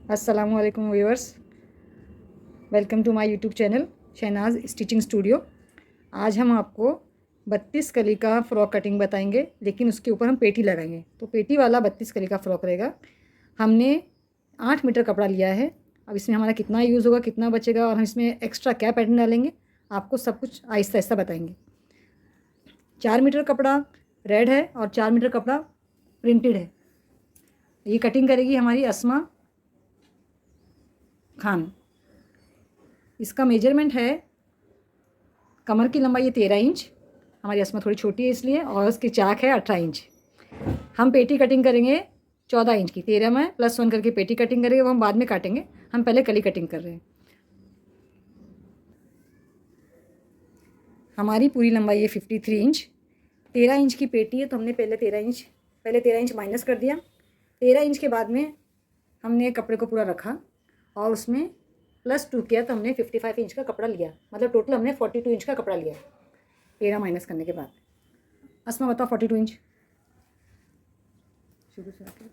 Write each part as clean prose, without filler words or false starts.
अस्सलाम वालेकुम viewers, welcome to my YouTube channel Shahnaz stitching studio. आज हम आपको 32 कली का फ़्रॉक कटिंग बताएंगे, लेकिन उसके ऊपर हम पेटी लगाएंगे। तो पेटी वाला 32 कली का फ़्रॉक रहेगा। हमने 8 मीटर कपड़ा लिया है। अब इसमें हमारा कितना यूज़ होगा, कितना बचेगा और हम इसमें एक्स्ट्रा क्या पैटर्न डालेंगे, आपको सब कुछ आहिस्ता आहिस्ता बताएंगे। 4 मीटर कपड़ा रेड है और 4 मीटर कपड़ा प्रिंटेड है। ये कटिंग करेगी हमारी अस्मा खान। इसका मेजरमेंट है, कमर की लंबाई है 13 इंच, हमारी अस्मा थोड़ी छोटी है इसलिए, और उसकी चाक है 18 इंच। हम पेटी कटिंग करेंगे 14 इंच की, 13 में +1 करके पेटी कटिंग करेंगे, वो हम बाद में काटेंगे। हम पहले कली कटिंग कर रहे हैं। हमारी पूरी लंबाई है 53 इंच। 13 इंच की पेटी है, तो हमने पहले 13 इंच माइनस कर दिया। 13 इंच के बाद में हमने कपड़े को पूरा रखा और उसमें +2 किया, तो हमने 55 इंच का कपड़ा लिया। मतलब टोटल हमने 42 इंच का कपड़ा लिया 13 माइनस करने के बाद। अस्मा बताओ 42 इंच शुरू से आके।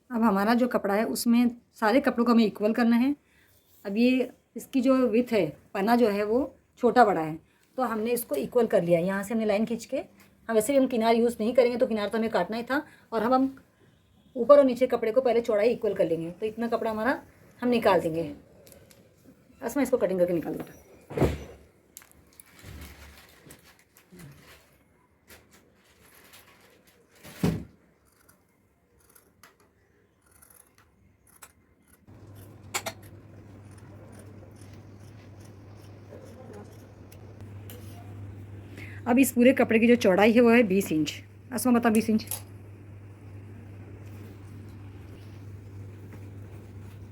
अब हमारा जो कपड़ा है उसमें सारे कपड़ों को हमें इक्वल करना है। अब ये इसकी जो विथ है, पन्ना जो है वो छोटा बड़ा है, तो हमने इसको इक्वल कर लिया। यहाँ से हमने लाइन खींच के, हम वैसे भी हम किनार यूज़ नहीं करेंगे, तो किनार तो हमें काटना ही था, और हम ऊपर और नीचे कपड़े को पहले चौड़ाई इक्वल कर लेंगे। तो इतना कपड़ा हमारा हम निकाल देंगे। अस्मा इसको कटिंग करके निकाल देंगे। अब इस पूरे कपड़े की जो चौड़ाई है वो है 20 इंच। अस्मा बता 20 इंच।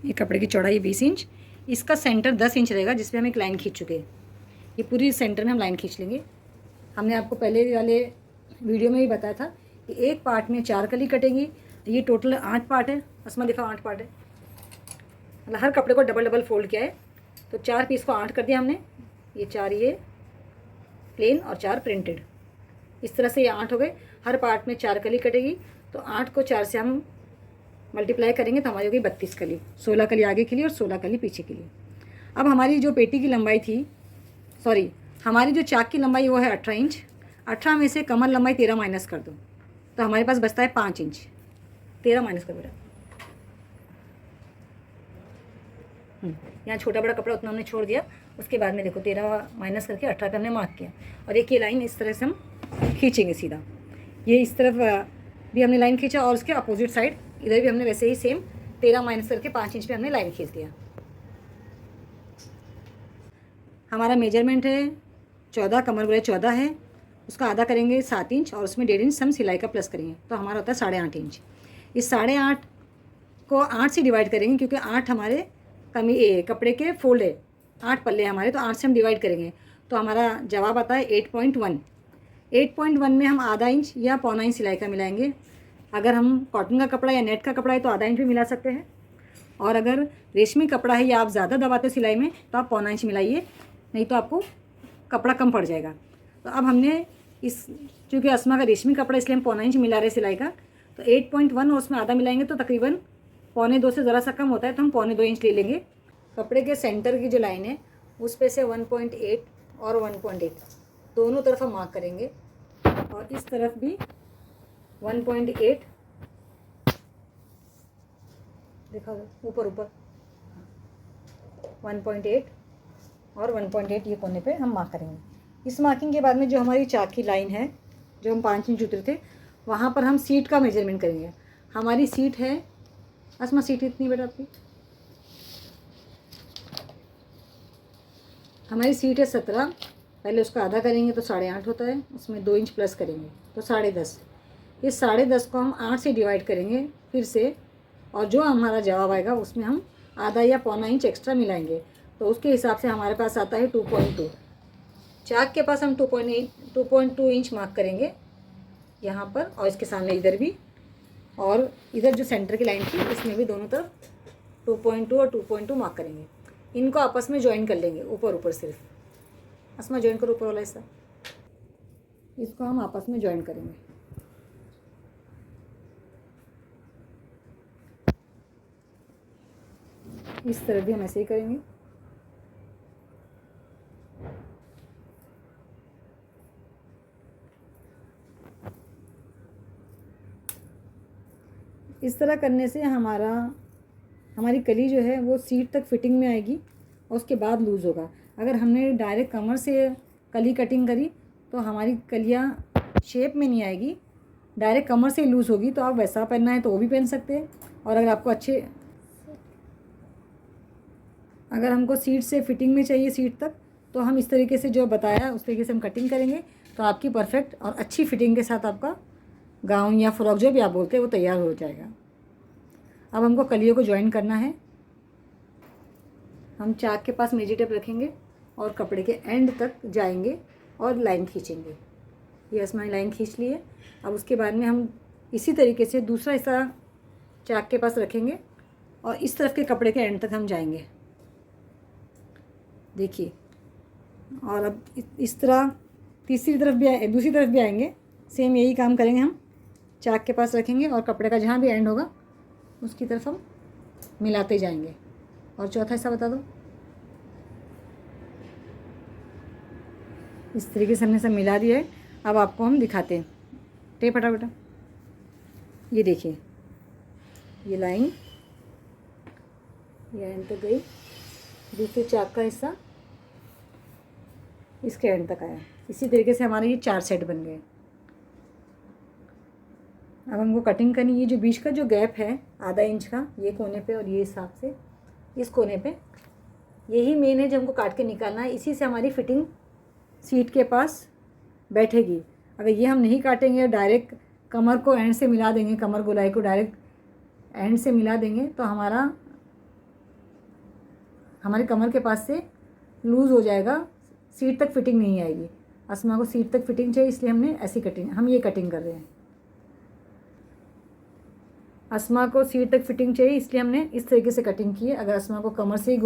ये कपड़े की चौड़ाई 20 इंच। इसका सेंटर 10 इंच रहेगा, जिसपे हम एक लाइन खींच चुके हैं। ये पूरी सेंटर में हम लाइन खींच लेंगे। हमने आपको पहले वाले वीडियो में भी बताया था कि एक पार्ट में 4 कली कटेंगी। ये टोटल 8 पार्ट है। अस्मा दिखाओ 8 पार्ट है, मतलब हर कपड़े को डबल डबल फोल्ड किया है। तो 4 पीस को 8 कर दिया हमने। ये 4 ये प्लेन और 4 प्रिंटेड, इस तरह से ये 8 हो गए। हर पार्ट में 4 कली कटेगी, तो 8 को 4 से हम मल्टीप्लाई करेंगे तो हमारी हो गई 32 कली। 16 कली आगे के लिए और 16 कली पीछे के लिए। अब हमारी जो पेटी की लंबाई थी, सॉरी, हमारी जो चाक की लंबाई वो है 18 इंच। 18 में से कमर लंबाई 13 माइनस कर दो, तो हमारे पास बचता है 5 इंच। 13 माइनस कर बेटा। यहाँ छोटा बड़ा कपड़ा उतना हमने छोड़ दिया। उसके बाद में देखो 13 माइनस करके 18 पे हमने मार्क किया, और एक ये लाइन इस तरह से हम खींचेंगे सीधा। ये इस तरफ भी हमने लाइन खींचा, और उसके अपोजिट साइड इधर भी हमने वैसे ही सेम 13 माइनस करके 5 इंच पे हमने लाइन खींच दिया। हमारा मेजरमेंट है 14, कमर बोले 14 है, उसका आधा करेंगे 7 इंच, और उसमें 1.5 इंच हम सिलाई का प्लस करेंगे, तो हमारा होता है 8.5 इंच। इस 8.5 को 8 से डिवाइड करेंगे, क्योंकि 8 हमारे कपड़े के फोल्ड है, 8 पल्ले हमारे, तो 8 से हम डिवाइड करेंगे, तो हमारा जवाब आता है 8.1। 8.1 में हम आधा इंच या पौना इंच सिलाई का मिलाएंगे। अगर हम कॉटन का कपड़ा या नेट का कपड़ा है तो आधा इंच भी मिला सकते हैं, और अगर रेशमी कपड़ा है या आप ज़्यादा दबाते सिलाई में तो आप पौना इंच मिलाइए, नहीं तो आपको कपड़ा कम पड़ जाएगा। तो अब हमने चूँकि अस्मा का रेशमी कपड़ा, इसलिए हम पौना इंच मिला रहे सिलाई का, तो 8.1 और उसमें आधा मिलाएंगे तो तकरीबन 1.25 से ज़रा सा कम होता है, तो हम 1.25 इंच ले लेंगे। कपड़े के सेंटर की जो लाइन है उस पे से 1.8 और 1.8 दोनों तरफ हम मार्क करेंगे, और इस तरफ भी 1.8 देखा ऊपर 1.8 और 1.8 ये कोने पे हम मार्क करेंगे। इस मार्किंग के बाद में जो हमारी चाक की लाइन है, जो हम 5 इंच उतरे थे, वहाँ पर हम सीट का मेजरमेंट करेंगे। हमारी सीट है, अस्मा सीट इतनी बेटा आपकी, हमारी सीट है 17। पहले उसका आधा करेंगे तो 8.5 होता है, उसमें 2 इंच प्लस करेंगे तो 10.5। इस 10.5 को हम 8 से डिवाइड करेंगे फिर से, और जो हमारा जवाब आएगा उसमें हम आधा या पौना इंच एक्स्ट्रा मिलाएंगे, तो उसके हिसाब से हमारे पास आता है 2.2। चाक के पास हम 2.2 इंच मार्क करेंगे यहाँ पर, और इसके सामने इधर भी, और इधर जो सेंटर की लाइन थी इसमें भी दोनों तरफ 2.2 और 2.2 मार्क करेंगे। इनको आपस में ज्वाइन कर लेंगे ऊपर ऊपर सिर्फ। अस्मा ज्वाइन करो ऊपर वाला हिस्सा। इसको हम आपस में ज्वाइन करेंगे। इस तरह भी हम ऐसे ही करेंगे। इस तरह करने से हमारी कली जो है वो सीट तक फिटिंग में आएगी और उसके बाद लूज़ होगा। अगर हमने डायरेक्ट कमर से कली कटिंग करी तो हमारी कलियाँ शेप में नहीं आएगी, डायरेक्ट कमर से लूज़ होगी। तो आप वैसा पहनना है तो वो भी पहन सकते हैं, और अगर हमको सीट से फिटिंग में चाहिए सीट तक, तो हम इस तरीके से जो बताया उस तरीके से हम कटिंग करेंगे, तो आपकी परफेक्ट और अच्छी फिटिंग के साथ आपका गाउन या फ्रॉक जो भी आप बोलते हैं वो तैयार हो जाएगा। अब हमको कलियों को ज्वाइन करना है। हम चाक के पास मेजी टेप रखेंगे और कपड़े के एंड तक जाएंगे और लाइन खींचेंगे। ये असमानी लाइन खींच लिए। अब उसके बाद में हम इसी तरीके से दूसरा हिस्सा चाक के पास रखेंगे और इस तरफ के कपड़े के एंड तक हम जाएंगे, देखिए। और अब इस तरह दूसरी तरफ भी आएंगे, सेम यही काम करेंगे। हम चाक के पास रखेंगे और कपड़े का जहाँ भी एंड होगा उसकी तरफ हम मिलाते जाएंगे। और चौथा हिस्सा बता दो। इस तरीके से हमने सब मिला दिया है। अब आपको हम दिखाते हैं। टेप हटा बेटा। ये देखिए, ये लाइन ये एंड तक गई, दूसरे चाक का हिस्सा इसके एंड तक आया। इसी तरीके से हमारे ये 4 सेट बन गए। अब हमको कटिंग करनी, ये जो बीच का जो गैप है आधा इंच का, ये कोने पे और ये हिसाब से इस कोने पे, यही मेन है जो हमको काट के निकालना है। इसी से हमारी फिटिंग सीट के पास बैठेगी। अगर ये हम नहीं काटेंगे, डायरेक्ट कमर को एंड से मिला देंगे, कमर गोलाई को डायरेक्ट एंड से मिला देंगे, तो हमारे कमर के पास से लूज़ हो जाएगा, सीट तक फिटिंग नहीं आएगी। अस्मा को सीट तक फिटिंग चाहिए, इसलिए हम ये कटिंग कर रहे हैं। अस्मा को सीट तक फिटिंग चाहिए, इसलिए हमने इस तरीके से कटिंग की है। अगर अस्मा को कमर से ही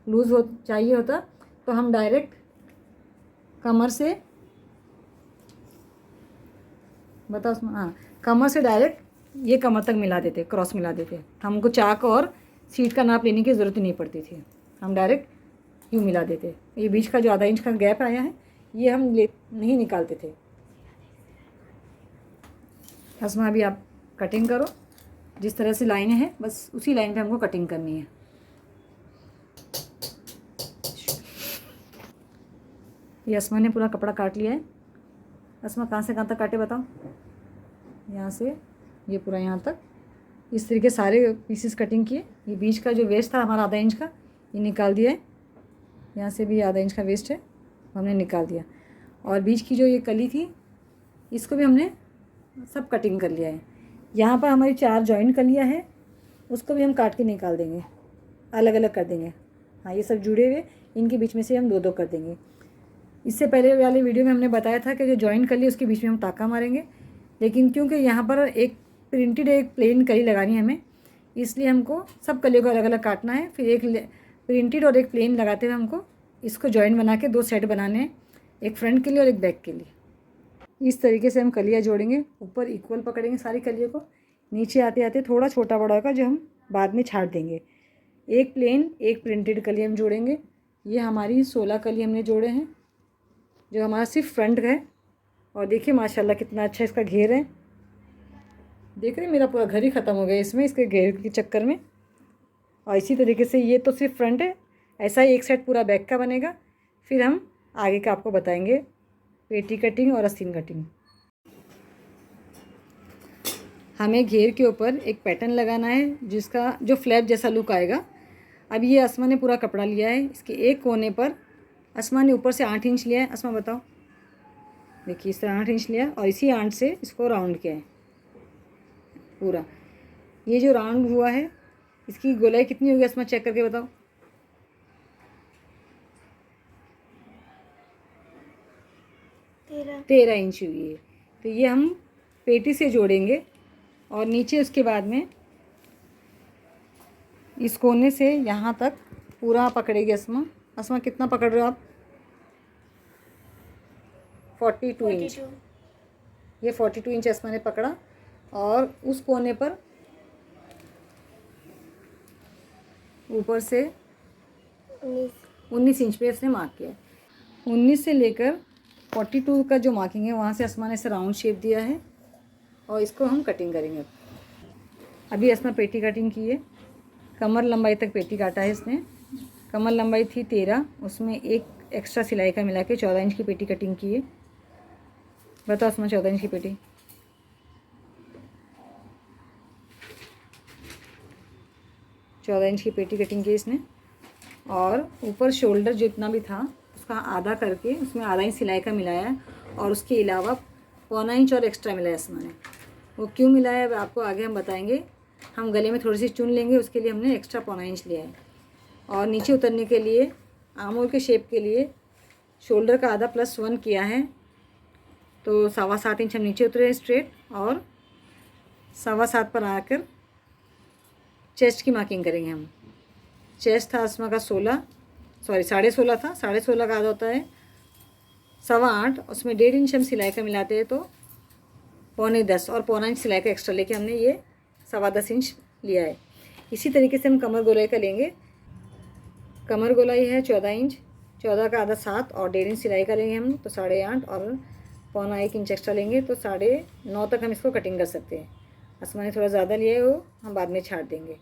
लूज़ चाहिए होता तो हम डायरेक्ट कमर से, बताओ अस्मा, हाँ, कमर से डायरेक्ट ये कमर तक मिला देते, क्रॉस मिला देते। हमको चाक और सीट का नाप लेने की ज़रूरत ही नहीं पड़ती थी, हम डायरेक्ट यूँ मिला देते। ये बीच का जो आधा इंच का गैप आया है ये हम नहीं निकालते थे। अस्मा अभी आप कटिंग करो, जिस तरह से लाइनें हैं बस उसी लाइन पे हमको कटिंग करनी है। ये अस्मा ने पूरा कपड़ा काट लिया है। अस्मा कहाँ से कहाँ तक काटे बताओ? यहाँ से ये पूरा यहाँ तक, इस तरीके सारे पीसेस कटिंग किए। ये बीच का जो वेस्ट था हमारा आधा इंच का, ये निकाल दिया है। यहाँ से भी आधा इंच का वेस्ट है, हमने निकाल दिया। और बीच की जो ये कली थी इसको भी हमने सब कटिंग कर लिया है। यहाँ पर हमारी 4 जॉइंट कलियाँ हैं, उसको भी हम काट के निकाल देंगे, अलग अलग कर देंगे। हाँ, ये सब जुड़े हुए, इनके बीच में से हम 2-2 कर देंगे। इससे पहले वाले वीडियो में हमने बताया था कि जो जॉइंट कली उसके बीच में हम टाका मारेंगे, लेकिन क्योंकि यहाँ पर एक प्लेन कली लगानी है हमें, इसलिए हमको सब कलियों को अलग अलग काटना है। फिर एक प्रिंटेड और एक प्लेन लगाते हुए हमको इसको जॉइंट बना के 2 सेट बनाने हैं, एक फ्रंट के लिए और एक बैक के लिए। इस तरीके से हम कलियाँ जोड़ेंगे, ऊपर इक्वल पकड़ेंगे सारी कलियों को, नीचे आते आते थोड़ा छोटा बड़ा होगा जो हम बाद में छाट देंगे। एक प्लेन एक प्रिंटेड कली हम जोड़ेंगे। ये हमारी 16 कली हमने जोड़े हैं, जो हमारा सिर्फ फ्रंट है। और देखिए माशाल्लाह कितना अच्छा इसका घेर है। देख रहे हैं, मेरा पूरा घर ही ख़त्म हो गया इसमें, इसके घेर के चक्कर में। और इसी तरीके से ये तो सिर्फ फ्रंट है, ऐसा ही एक सेट पूरा बैक का बनेगा। फिर हम आगे का आपको बताएंगे, पेटी कटिंग और आस्तीन कटिंग। हमें घेर के ऊपर एक पैटर्न लगाना है जिसका जो फ्लैप जैसा लुक आएगा। अब ये अस्मा ने पूरा कपड़ा लिया है, इसके एक कोने पर अस्मा ने ऊपर से 8 इंच लिया है। अस्मा बताओ, देखिए इस तरह 8 इंच लिया और इसी 8 से इसको राउंड किया है पूरा। ये जो राउंड हुआ है इसकी गोलाई कितनी होगी अस्मा, चेक करके बताओ। 13 इंच हुई है। तो ये हम पेटी से जोड़ेंगे और नीचे उसके बाद में इस कोने से यहाँ तक पूरा पकड़ेगी अस्मा। अस्मा कितना पकड़ रहे हो आप? 42 इंच। ये 42 इंच असमा ने पकड़ा और उस कोने पर ऊपर से 19 इंच पे इसने मार्क किया है। 19 से लेकर 42 का जो मार्किंग है वहाँ से असमा ने इसे राउंड शेप दिया है और इसको हम कटिंग करेंगे। अभी असमा पेटी कटिंग की है, कमर लंबाई तक पेटी काटा है इसने। कमर लंबाई थी 13, उसमें एक एक्स्ट्रा सिलाई का मिला के 14 इंच की पेटी कटिंग की है। बताओ असमा 14 इंच की पेटी। चौदह इंच की पेटी कटिंग की इसने और ऊपर शोल्डर जितना भी था उसका आधा करके उसमें आधा इंच सिलाई का मिलाया और उसके अलावा पौना इंच और एक्स्ट्रा मिलाया असमा ने। वो क्यों मिलाया है आपको आगे हम बताएंगे। हम गले में थोड़ी सी चुन लेंगे, उसके लिए हमने एक्स्ट्रा पौना इंच लिया है। और नीचे उतरने के लिए आर्म के शेप के लिए शोल्डर का आधा +1 किया है, तो 7.25 इंच हम नीचे उतरे स्ट्रेट और 7.25 पर आकर चेस्ट की मार्किंग करेंगे हम। चेस्ट था असमा का 16.5 था, 16.5 का आधा होता है 8.25, उसमें 1.5 इंच हम सिलाई का मिलाते हैं तो 9.25 और पौना इंच सिलाई का एक्स्ट्रा लेके हमने ये 10.25 इंच लिया है। इसी तरीके से हम कमर गोलाई का लेंगे। कमर गोलाई है 14 इंच, 14 का आधा 7 और 1.5 इंच सिलाई का लेंगे हम तो 8.5 और पौना 1 इंच एक्स्ट्रा लेंगे तो 9.5 तक हम इसको कटिंग कर सकते हैं। असमा ने थोड़ा ज़्यादा लिया है, वो हम बाद में छाट देंगे।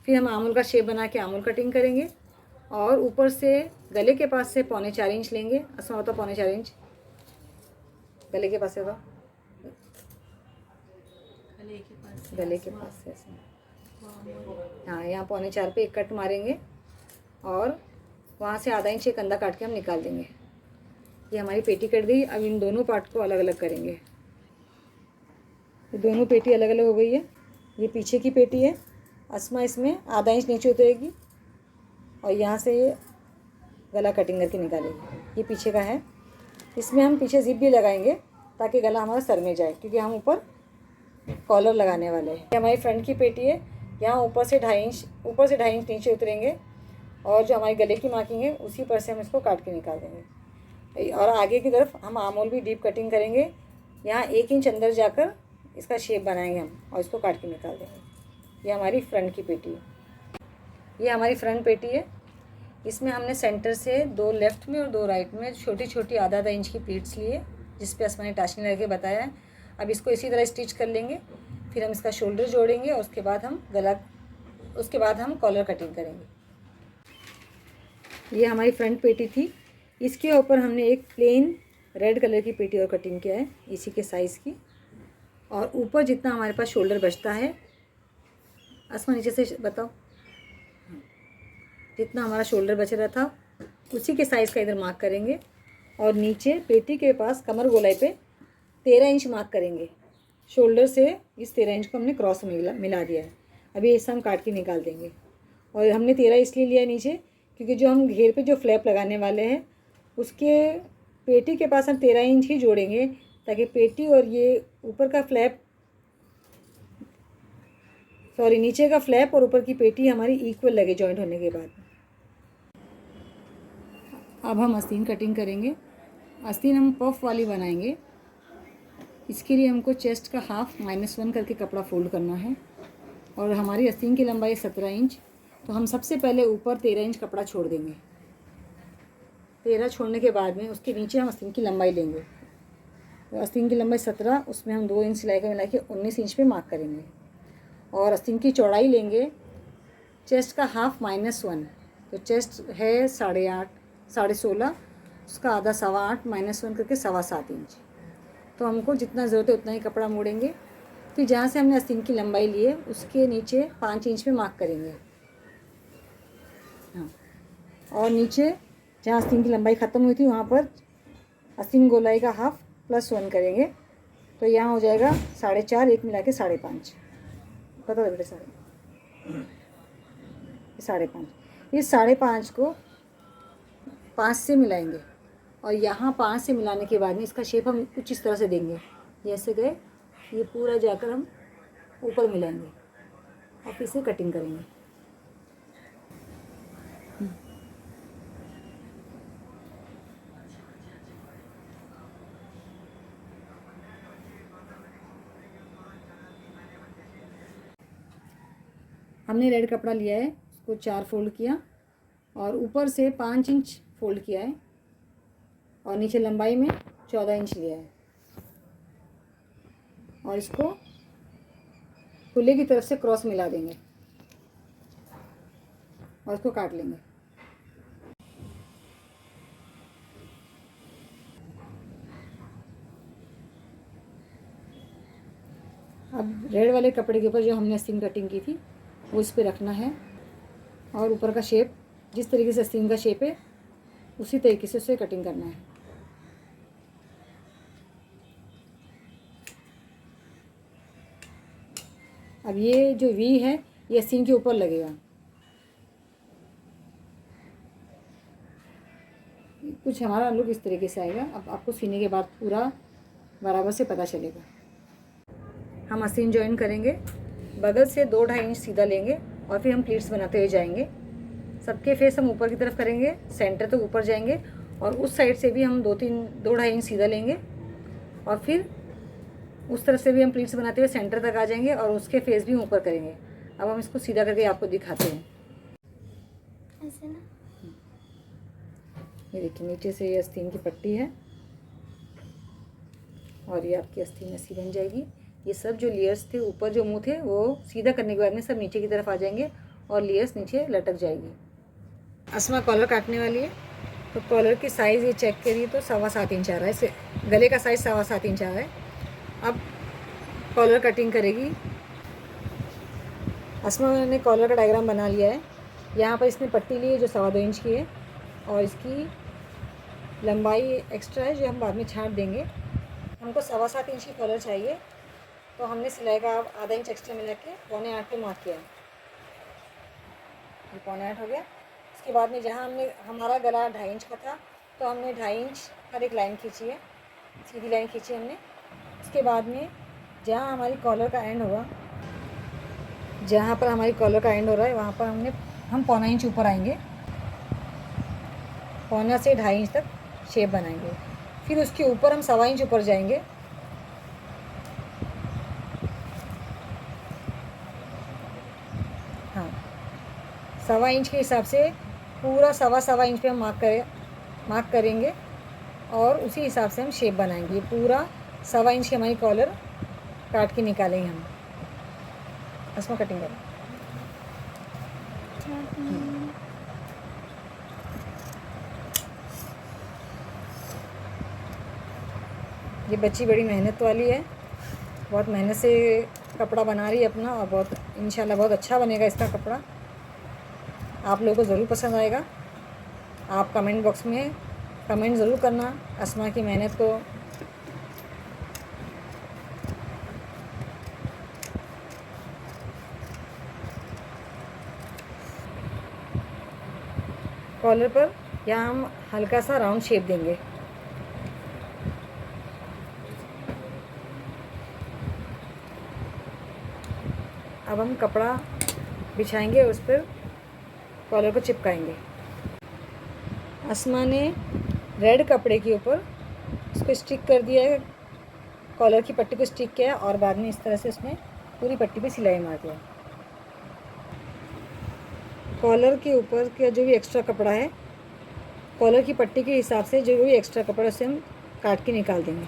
फिर हम आमुल का शेप बना के आमुल कटिंग करेंगे और ऊपर से गले के पास से 3.25 इंच लेंगे। असमा होता 3.25 इंच गले के पास से, होगा गले के पास से ऐसे, हाँ यहाँ 3.25 पे एक कट मारेंगे और वहाँ से आधा इंच एक कंधा काट के हम निकाल देंगे। ये हमारी पेटी कट गई। अब इन दोनों पार्ट को अलग अलग करेंगे। ये दोनों पेटी अलग अलग हो गई है। ये पीछे की पेटी है, असमा इसमें आधा इंच नीचे उतरेगी और यहाँ से ये गला कटिंग करके निकालेगी। ये पीछे का है, इसमें हम पीछे जिप भी लगाएंगे ताकि गला हमारा सर में जाए, क्योंकि हम ऊपर कॉलर लगाने वाले हैं। ये हमारी फ्रंट की पेटी है, यहाँ ऊपर से 2.5 इंच नीचे उतरेंगे और जो हमारी गले की मार्किंग है उसी पर से हम इसको काट के निकाल देंगे। और आगे की तरफ हम आर्महोल भी डीप कटिंग करेंगे, यहाँ 1 इंच अंदर जाकर इसका शेप बनाएंगे हम और इसको काट के निकाल देंगे। ये हमारी फ्रंट की पेटी है। ये हमारी फ्रंट पेटी है, इसमें हमने सेंटर से 2 लेफ़्ट में और 2 राइट में छोटी छोटी आधा इंच की प्लीट्स लिए, जिस पे असमा ने टाचनी लगा के बताया है। अब इसको इसी तरह स्टिच कर लेंगे, फिर हम इसका शोल्डर जोड़ेंगे और उसके बाद हम कॉलर कटिंग करेंगे। ये हमारी फ्रंट पेटी थी, इसके ऊपर हमने एक प्लेन रेड कलर की पेटी और कटिंग किया है इसी के साइज़ की। और ऊपर जितना हमारे पास शोल्डर बचता है, असमा नीचे से बताओ, जितना हमारा शोल्डर बच रहा था उसी के साइज़ का इधर मार्क करेंगे और नीचे पेटी के पास कमर गोलाई पे 13 इंच मार्क करेंगे। शोल्डर से इस 13 इंच को हमने क्रॉस मिला दिया है। अभी इसे हम काट के निकाल देंगे। और हमने 13 इसलिए लिया है नीचे, क्योंकि जो हम घेर पे जो फ्लैप लगाने वाले हैं उसके पेटी के पास हम 13 इंच ही जोड़ेंगे, ताकि पेटी और ये ऊपर का फ्लैप नीचे का फ्लैप और ऊपर की पेटी हमारी इक्वल लगे जॉइंट होने के बाद। अब हम आस्तीन कटिंग करेंगे। आस्तीन हम पफ वाली बनाएंगे। इसके लिए हमको चेस्ट का हाफ -1 करके कपड़ा फोल्ड करना है और हमारी आस्तीन की लंबाई 17 इंच, तो हम सबसे पहले ऊपर 13 इंच कपड़ा छोड़ देंगे। 13 छोड़ने के बाद में उसके नीचे हम आस्तीन की लंबाई लेंगे। तो आस्तीन की लंबाई 17, उसमें हम 2 इंच सिलाई का मिला के 19 इंच पे मार्क करेंगे। और आस्तीन की चौड़ाई लेंगे चेस्ट का हाफ -1, तो चेस्ट है 8.5 16.5, उसका आधा 8.25 -1 करके 7.25 इंच। तो हमको जितना ज़रूरत है उतना ही कपड़ा मोड़ेंगे। फिर जहाँ से हमने आस्तीन की लंबाई ली है उसके नीचे 5 इंच पे मार्क करेंगे। हाँ, और नीचे जहाँ आस्तीन की लंबाई ख़त्म हुई थी वहाँ पर आस्तीन गोलाई का हाफ +1 करेंगे, तो यहाँ हो जाएगा 4.5, एक मिला के 5.5। पता है बेटे 5.5। इस 5.5 को 5 से मिलाएंगे और यहाँ 5 से मिलाने के बाद में इसका शेप हम कुछ इस तरह से देंगे, जैसे गए ये पूरा जाकर हम ऊपर मिलाएंगे और फिर से कटिंग करेंगे। हमने रेड कपड़ा लिया है, उसको 4 फोल्ड किया और ऊपर से 5 इंच फोल्ड किया है और नीचे लंबाई में 14 इंच लिया है और इसको खुले की तरफ से क्रॉस मिला देंगे और इसको काट लेंगे। अब रेड वाले कपड़े के ऊपर जो हमने आस्तीन कटिंग की थी वो इस पे रखना है और ऊपर का शेप जिस तरीके से आस्तीन का शेप है उसी तरीके से उसे कटिंग करना है। अब ये जो वी है ये आस्तीन के ऊपर लगेगा। कुछ हमारा लुक इस तरीके से आएगा। अब आपको सीने के बाद पूरा बराबर से पता चलेगा। हम आस्तीन जॉइन करेंगे, बगल से 2-2.5 इंच सीधा लेंगे और फिर हम प्लीट्स बनाते हुए जाएंगे। सबके फेस हम ऊपर की तरफ करेंगे, सेंटर तक ऊपर जाएंगे और उस साइड से भी हम 2-2.5 इंच सीधा लेंगे और फिर उस तरफ से भी हम प्लीट्स बनाते हुए सेंटर तक आ जाएंगे और उसके फेस भी ऊपर करेंगे। अब हम इसको सीधा करके आपको दिखाते हैं। ऐसे ना, ये देखिए नीचे से ये आस्तीन की पट्टी है और ये आपकी आस्तीन ऐसी बन जाएगी। ये सब जो लेयर्स थे ऊपर जो मुंह थे वो सीधा करने के बाद में सब नीचे की तरफ आ जाएंगे और लेयर्स नीचे लटक जाएगी। अस्मा कॉलर काटने वाली है तो कॉलर की साइज़ ये चेक करिए तो 7.25 इंच आ रहा है। इसे गले का साइज़ 7.25 इंच आ रहा है। अब कॉलर कटिंग करेगी। अस्मा ने कॉलर का डायग्राम बना लिया है। यहाँ पर इसने पट्टी ली है जो 2.25 इंच की है और इसकी लंबाई एक्स्ट्रा है जो हम बाद में छांट देंगे। हमको 7.25 इंच की कॉलर चाहिए तो हमने सिलाई का आधा इंच एक्स्ट्रा मिला के 7.25 पे मार्क किया है। ये 7.25 हो गया। इसके बाद में जहाँ हमने हमारा गला 2.5 इंच का था तो हमने 2.5 इंच पर एक लाइन खींची है, सीधी लाइन खींची हमने। उसके बाद में जहाँ हमारी कॉलर का एंड होगा, जहाँ पर हमारी कॉलर का एंड हो रहा है वहाँ पर हम 1.25 इंच ऊपर आएंगे, 1.25 से 2.5 इंच तक शेप बनाएंगे। फिर उसके ऊपर हम 1.25 इंच ऊपर जाएंगे। हाँ, 1.25 इंच के हिसाब से पूरा 1.25 इंच पे हम मार्क करेंगे और उसी हिसाब से हम शेप बनाएंगे। पूरा 1.25 इंच की हमारी कॉलर काट के निकालेंगे हम। इसमें कटिंग करें। ये बच्ची बड़ी मेहनत वाली है, बहुत मेहनत से कपड़ा बना रही है अपना और बहुत इंशाल्लाह बहुत अच्छा बनेगा इसका कपड़ा। आप लोगों को ज़रूर पसंद आएगा। आप कमेंट बॉक्स में कमेंट ज़रूर करना अस्मा की मेहनत को। कॉलर पर यहाँ हम हल्का सा राउंड शेप देंगे। अब हम कपड़ा बिछाएंगे, उस पर कॉलर को चिपकाएंगे। अस्मा ने रेड कपड़े के ऊपर उसको स्टिक कर दिया है, कॉलर की पट्टी को स्टिक किया है और बाद में इस तरह से उसने पूरी पट्टी पे सिलाई मार दिया। कॉलर के ऊपर का जो भी एक्स्ट्रा कपड़ा है, कॉलर की पट्टी के हिसाब से जो भी एक्स्ट्रा कपड़ा उसे हम काट के निकाल देंगे।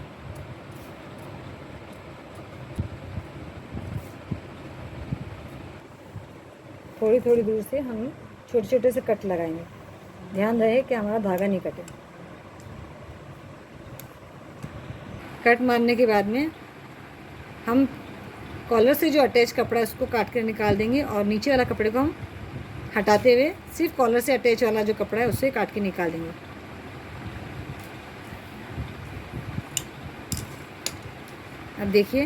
थोड़ी थोड़ी दूर से हम छोटे छोटे से कट लगाएंगे। ध्यान रहे कि हमारा धागा नहीं कटे। कट मारने के बाद में हम कॉलर से जो अटैच कपड़ा है उसको काट कर निकाल देंगे और नीचे वाला कपड़े को हम हटाते हुए सिर्फ कॉलर से अटैच वाला जो कपड़ा है उससे काट के निकाल देंगे। अब देखिए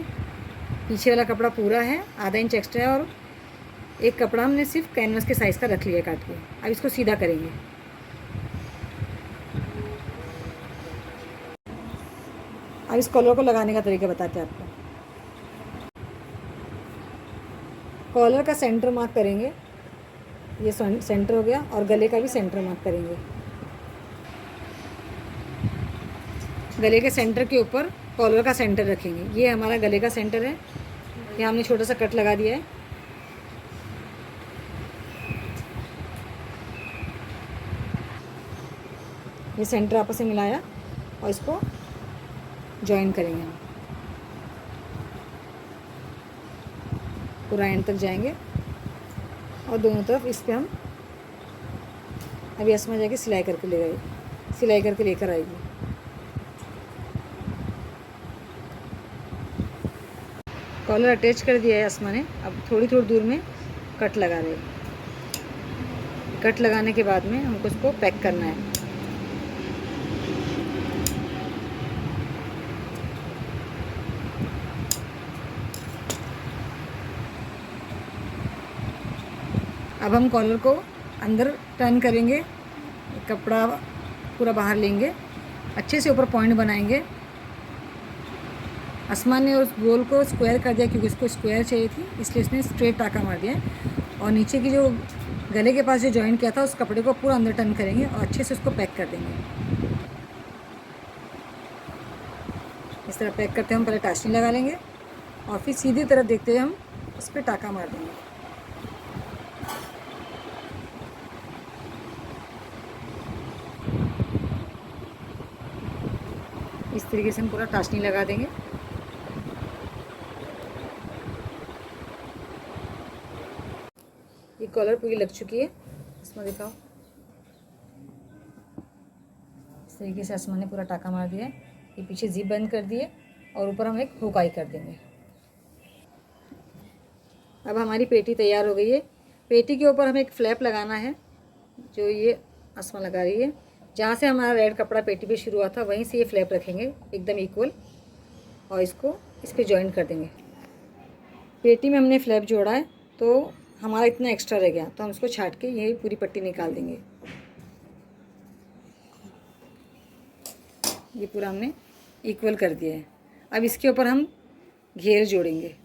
पीछे वाला कपड़ा पूरा है, आधा इंच एक्स्ट्रा है और एक कपड़ा हमने सिर्फ कैनवस के साइज़ का रख लिया काट के। अब इसको सीधा करेंगे। अब इस कॉलर को लगाने का तरीका बताते हैं आपको। कॉलर का सेंटर मार्क करेंगे, ये सेंटर हो गया और गले का भी सेंटर मार्क करेंगे। गले के सेंटर के ऊपर कॉलर का सेंटर रखेंगे। ये हमारा गले का सेंटर है। यहाँ हमने छोटा सा कट लगा दिया है। ये सेंटर आपस में मिलाया और इसको जॉइन करेंगे हम, पूरा एंड तक जाएंगे और दोनों तरफ इस पे हम अभी असमा जाके सिलाई करके लेकर आएगी। कॉलर अटैच कर दिया है असमा ने। अब थोड़ी दूर में कट लगा रहे हैं। कट लगाने के बाद में हमको इसको पैक करना है। अब हम कॉलर को अंदर टर्न करेंगे, कपड़ा पूरा बाहर लेंगे, अच्छे से ऊपर पॉइंट बनाएंगे। असमा ने उस गोल को स्क्वायर कर दिया क्योंकि उसको स्क्वायर चाहिए थी, इसलिए उसने स्ट्रेट टाका मार दिया। और नीचे की जो गले के पास जो जॉइंट किया था उस कपड़े को पूरा अंदर टर्न करेंगे और अच्छे से उसको पैक कर देंगे। इस तरह पैक करते हम पहले टाशनी लगा लेंगे और फिर सीधी तरफ देखते हुए हम उस पर टाका मार देंगे। इस तरीके से हम पूरा टाशनी लगा देंगे। ये कॉलर पूरी लग चुकी है, इसमें दिखाओ। इस तरीके से आसमान ने पूरा टाका मार दिया है। ये पीछे जिप बंद कर दिए और ऊपर हम एक हुकाई कर देंगे। अब हमारी पेटी तैयार हो गई है। पेटी के ऊपर हमें एक फ्लैप लगाना है, जो ये आसमान लगा रही है। जहाँ से हमारा रेड कपड़ा पेटी पे शुरू हुआ था वहीं से ये फ्लैप रखेंगे एकदम इक्वल और इसको इस पर जॉइन कर देंगे। पेटी में हमने फ्लैप जोड़ा है तो हमारा इतना एक्स्ट्रा रह गया, तो हम इसको छाट के यही पूरी पट्टी निकाल देंगे। ये पूरा हमने इक्वल कर दिया है। अब इसके ऊपर हम घेर जोड़ेंगे।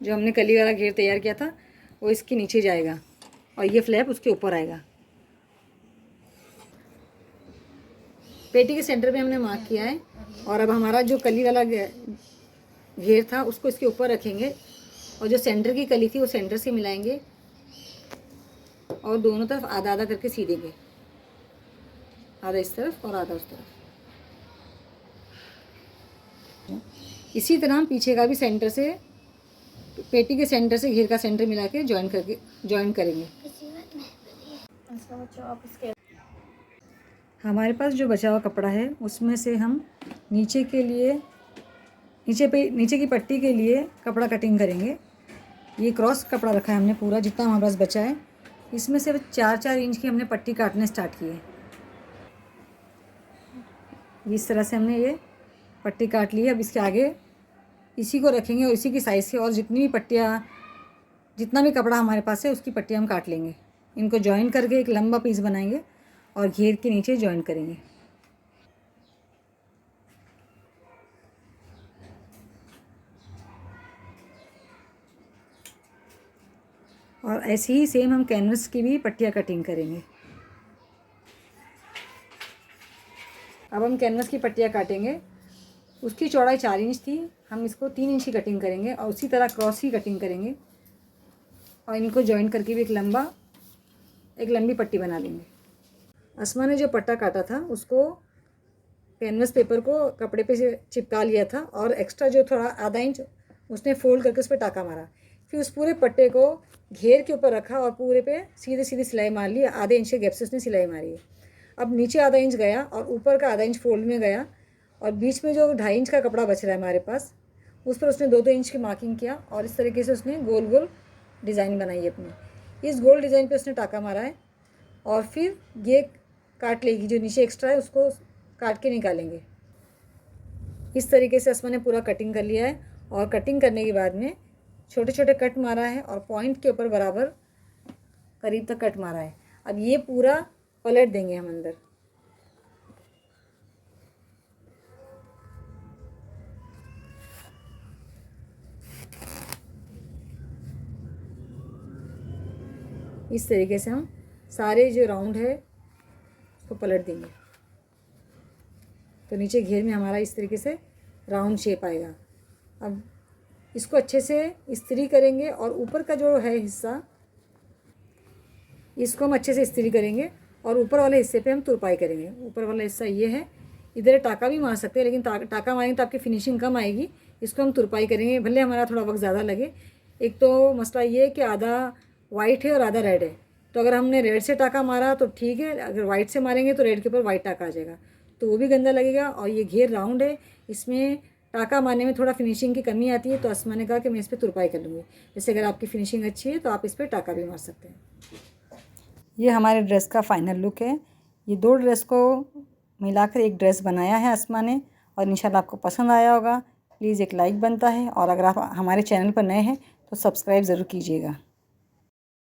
जो हमने कली वाला घेर तैयार किया था वो इसके नीचे जाएगा और ये फ्लैप उसके ऊपर आएगा। पेटी के सेंटर पे हमने मार्क किया है और अब हमारा जो कली वाला घेर था उसको इसके ऊपर रखेंगे और जो सेंटर की कली थी वो सेंटर से मिलाएंगे और दोनों तरफ आधा आधा करके सी देंगे, आधा इस तरफ और आधा उस तरफ। इसी तरह हम पीछे का भी सेंटर से, पेटी के सेंटर से घेर का सेंटर मिला के जॉइन करेंगे। हमारे पास जो बचा हुआ कपड़ा है उसमें से हम नीचे की पट्टी के लिए कपड़ा कटिंग करेंगे। ये क्रॉस कपड़ा रखा है हमने पूरा, जितना हमारे पास बचा है। इसमें से 4-4 इंच की हमने पट्टी काटने स्टार्ट की है। इस तरह से हमने ये पट्टी काट ली है। अब इसके आगे इसी को रखेंगे और इसी की साइज़ से और जितना भी कपड़ा हमारे पास है उसकी पट्टी हम काट लेंगे। इनको जॉइन करके एक लंबा पीस बनाएंगे और घेर के नीचे जॉइन करेंगे। और ऐसे ही सेम हम कैनवस की भी पट्टियाँ कटिंग करेंगे। अब हम कैनवस की पट्टियाँ काटेंगे। उसकी चौड़ाई 4 इंच थी, हम इसको 3 इंच की कटिंग करेंगे और उसी तरह क्रॉस की कटिंग करेंगे और इनको जॉइन करके भी एक लंबी पट्टी बना लेंगे। असमा ने जो पट्टा काटा था उसको कैनवस पेपर को कपड़े पे से चिपका लिया था और एक्स्ट्रा जो थोड़ा आधा इंच उसने फोल्ड करके उस पर टाका मारा। फिर उस पूरे पट्टे को घेर के ऊपर रखा और पूरे पे सीधे सिलाई मार ली। आधे इंच के गैप से उसने सिलाई मारी है। अब नीचे आधा इंच गया और ऊपर का आधा इंच फोल्ड में गया और बीच में जो 2.5 इंच का कपड़ा बच रहा है हमारे पास उस पर उसने 2-2 इंच की मार्किंग किया और इस तरीके से उसने गोल गोल डिज़ाइन बनाई है अपनी। इस गोल डिज़ाइन पे उसने टाका मारा है और फिर ये काट लेगी, जो नीचे एक्स्ट्रा है उसको काट के निकालेंगे। इस तरीके से असमा ने पूरा कटिंग कर लिया है और कटिंग करने के बाद में छोटे छोटे कट मारा है और पॉइंट के ऊपर बराबर करीब तक कट मारा है। अब ये पूरा पलट देंगे हम अंदर। इस तरीके से हम सारे जो राउंड है उसको पलट देंगे तो नीचे घेर में हमारा इस तरीके से राउंड शेप आएगा। अब इसको अच्छे से इस्त्री करेंगे और ऊपर का जो है हिस्सा इसको हम अच्छे से इस्त्री करेंगे और ऊपर वाले हिस्से पे हम तुरपाई करेंगे। ऊपर वाला हिस्सा ये है, इधर टाका भी मार सकते हैं, लेकिन टाका मारेंगे तो आपकी फिनिशिंग कम आएगी। इसको हम तुरपाई करेंगे, भले हमारा थोड़ा वक्त ज़्यादा लगे। एक तो मसला ये है कि आधा वाइट है और आधा रेड है, तो अगर हमने रेड से टाका मारा तो ठीक है, अगर वाइट से मारेंगे तो रेड के ऊपर वाइट टाका आ जाएगा, तो वो भी गंदा लगेगा। और ये घेर राउंड है, इसमें टाका मारने में थोड़ा फिनिशिंग की कमी आती है, तो असमा ने कहा कि मैं इस पर तुरपाई कर लूँगी। जैसे अगर आपकी फिनिशिंग अच्छी है तो आप इस पर टाका भी मार सकते हैं। ये हमारे ड्रेस का फाइनल लुक है। ये 2 ड्रेस को मिलाकर एक ड्रेस बनाया है असमा ने, और इंशाल्लाह आपको पसंद आया होगा। प्लीज़ एक लाइक बनता है, और अगर आप हमारे चैनल पर नए हैं तो सब्सक्राइब ज़रूर कीजिएगा।